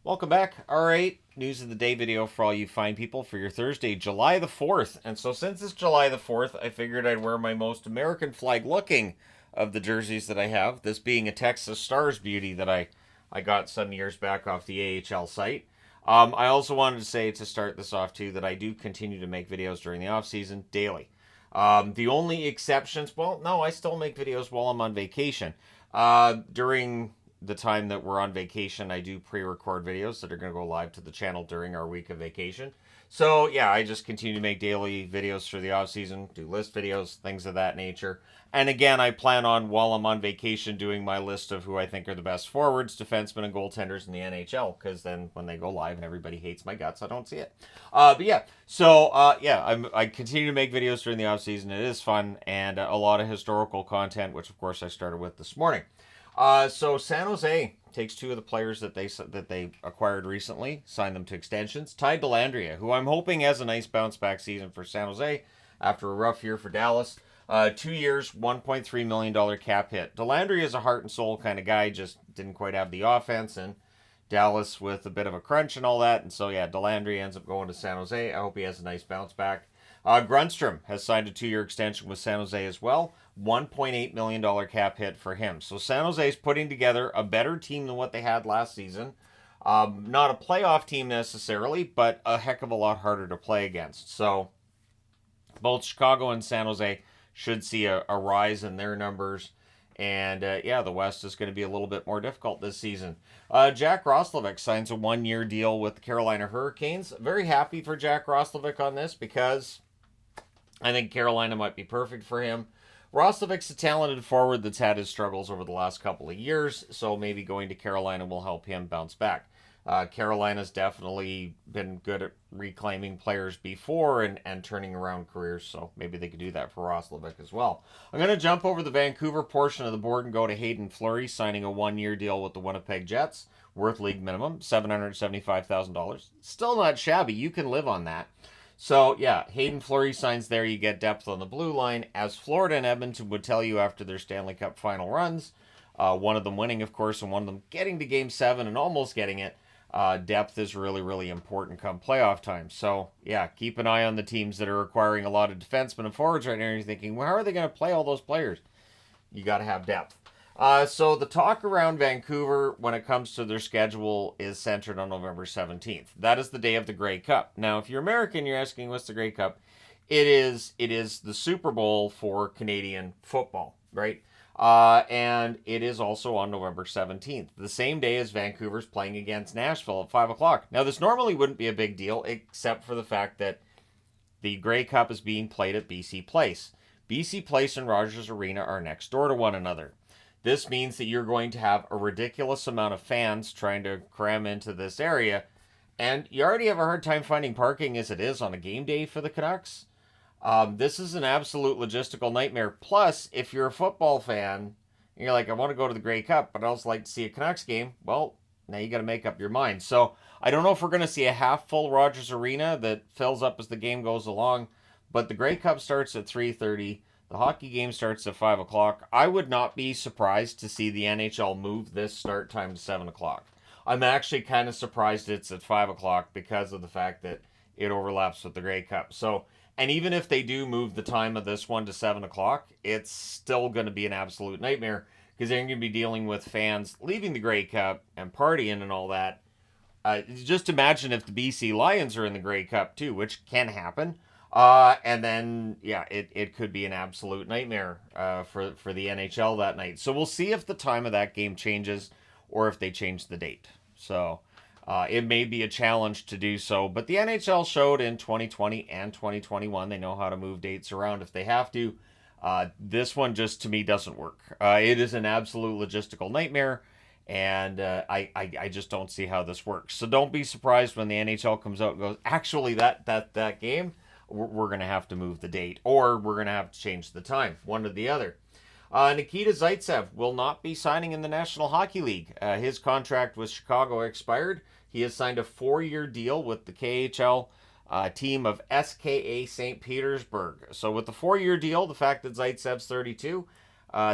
Welcome back. All right, news of the day video for all you fine people for your Thursday, July the 4th. And so since it's July the 4th, I figured I'd wear my most American flag looking of the jerseys that I have, this being a Texas Stars beauty that I got some years back off the AHL site. I also wanted to say to start this off too that I do continue to make videos during the off season daily. The only exceptions, well, no, I still make videos while I'm on vacation. During the time that we're on vacation, I do pre-record videos that are going to go live to the channel during our week of vacation. So yeah, I just continue to make daily videos through the off season, do list videos, things of that nature. And again, I plan on, while I'm on vacation, doing my list of who I think are the best forwards, defensemen, and goaltenders in the NHL. Because then when they go live and everybody hates my guts, I don't see it. But yeah, so I continue to make videos during the off season. It is fun and a lot of historical content, which of course I started with this morning. So San Jose takes two of the players that they acquired recently, signed them to extensions. Ty Dellandrea, who I'm hoping has a nice bounce back season for San Jose after a rough year for Dallas. 2 years, $1.3 million cap hit. Dellandrea is a heart and soul kind of guy, just didn't quite have the offense, and Dallas with a bit of a crunch and all that. And so yeah, Dellandrea ends up going to San Jose. I hope he has a nice bounce back. Grundstrom has signed a 2-year extension with San Jose as well. $1.8 million cap hit for him. So San Jose is putting together a better team than what they had last season. Not a playoff team necessarily, but a heck of a lot harder to play against. So both Chicago and San Jose should see a rise in their numbers. And the West is going to be a little bit more difficult this season. Jack Roslovic signs a 1-year deal with the Carolina Hurricanes. Very happy for Jack Roslovic on this because I think Carolina might be perfect for him. Roslovic's a talented forward that's had his struggles over the last couple of years, so maybe going to Carolina will help him bounce back. Carolina's definitely been good at reclaiming players before and turning around careers, so maybe they could do that for Roslovic as well. I'm going to jump over the Vancouver portion of the board and go to Hayden Flurry, signing a 1-year deal with the Winnipeg Jets, worth league minimum, $775,000. Still not shabby. You can live on that. So, yeah, Hayden Flurry signs there. You get depth on the blue line. As Florida and Edmonton would tell you after their Stanley Cup final runs, one of them winning, of course, and one of them getting to Game 7 and almost getting it, depth is really, really important come playoff time. So, yeah, keep an eye on the teams that are acquiring a lot of defensemen and forwards right now. And you're thinking, well, how are they going to play all those players? You got to have depth. So the talk around Vancouver when it comes to their schedule is centered on November 17th. That is the day of the Grey Cup. Now, if you're American, you're asking what's the Grey Cup? It is the Super Bowl for Canadian football, right? And it is also on November 17th, the same day as Vancouver's playing against Nashville at 5 o'clock. Now, this normally wouldn't be a big deal, except for the fact that the Grey Cup is being played at BC Place. BC Place and Rogers Arena are next door to one another. This means that you're going to have a ridiculous amount of fans trying to cram into this area. And you already have a hard time finding parking as it is on a game day for the Canucks. This is an absolute logistical nightmare. Plus, if you're a football fan, and you're like, I want to go to the Grey Cup, but I'd also like to see a Canucks game. Well, now you got to make up your mind. So I don't know if we're going to see a half-full Rogers Arena that fills up as the game goes along. But the Grey Cup starts at 3:30. The hockey game starts at 5 o'clock. I would not be surprised to see the NHL move this start time to 7 o'clock. I'm actually kind of surprised it's at 5 o'clock because of the fact that it overlaps with the Grey Cup. So, and even if they do move the time of this one to 7 o'clock, it's still going to be an absolute nightmare because they're going to be dealing with fans leaving the Grey Cup and partying and all that. Just imagine if the BC Lions are in the Grey Cup too, which can happen. And then, yeah, it could be an absolute nightmare for the NHL that night. So we'll see if the time of that game changes or if they change the date. So it may be a challenge to do so. But the NHL showed in 2020 and 2021 they know how to move dates around if they have to. This one just, to me, doesn't work. It is an absolute logistical nightmare. And I just don't see how this works. So don't be surprised when the NHL comes out and goes, actually, that game, we're going to have to move the date, or we're going to have to change the time, one or the other. Nikita Zaitsev will not be signing in the National Hockey League. His contract with Chicago expired. He has signed a 4-year deal with the KHL team of SKA St. Petersburg. So with the 4-year deal, the fact that Zaitsev's 32,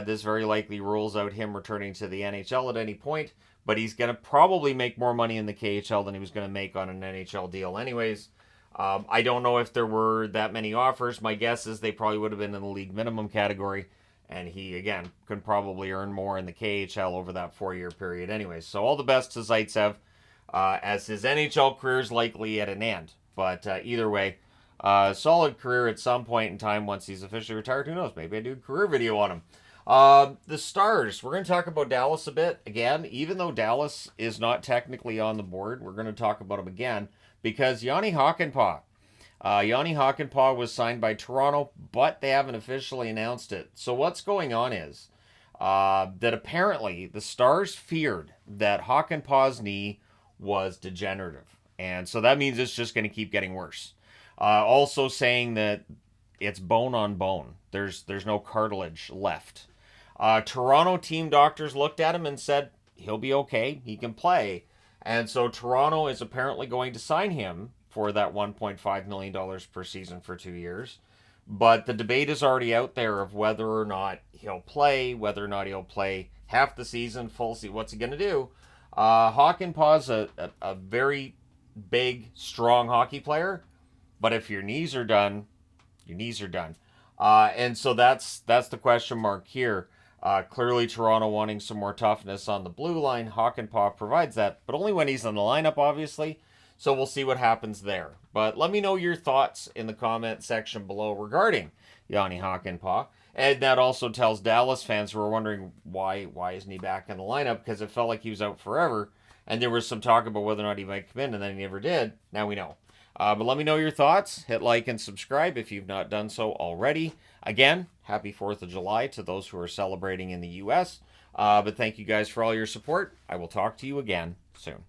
this very likely rules out him returning to the NHL at any point. but he's going to probably make more money in the KHL than he was going to make on an NHL deal anyways. I don't know if there were that many offers. My guess is they probably would have been in the league minimum category, and he, again, could probably earn more in the KHL over that 4-year period anyways. So all the best to Zaitsev, as his NHL career is likely at an end. But either way, solid career at some point in time once he's officially retired. Who knows? Maybe I do a career video on him. The Stars. We're going to talk about Dallas a bit. Again, even though Dallas is not technically on the board, we're going to talk about him again because Jani Hakanpaa. Jani Hakanpaa was signed by Toronto, but they haven't officially announced it. So what's going on is that apparently the Stars feared that Hakanpaa's knee was degenerative. And so that means it's just going to keep getting worse. Also saying that it's bone on bone. There's no cartilage left. Toronto team doctors looked at him and said, he'll be okay. He can play. And so Toronto is apparently going to sign him for that $1.5 million per season for 2 years. But the debate is already out there of whether or not he'll play, whether or not he'll play half the season, full season. What's he going to do? Hakanpaa's a very big, strong hockey player. But if your knees are done, your knees are done. And so that's the question mark here. Clearly, Toronto wanting some more toughness on the blue line. Hakanpaa provides that, but only when he's in the lineup, obviously. So we'll see what happens there. But let me know your thoughts in the comment section below regarding Jani Hakanpaa. And that also tells Dallas fans who are wondering why isn't he back in the lineup, because it felt like he was out forever. And there was some talk about whether or not he might come in, and then he never did. Now we know. But let me know your thoughts. Hit like and subscribe if you've not done so already. Again, happy 4th of July to those who are celebrating in the U.S. But thank you guys for all your support. I will talk to you again soon.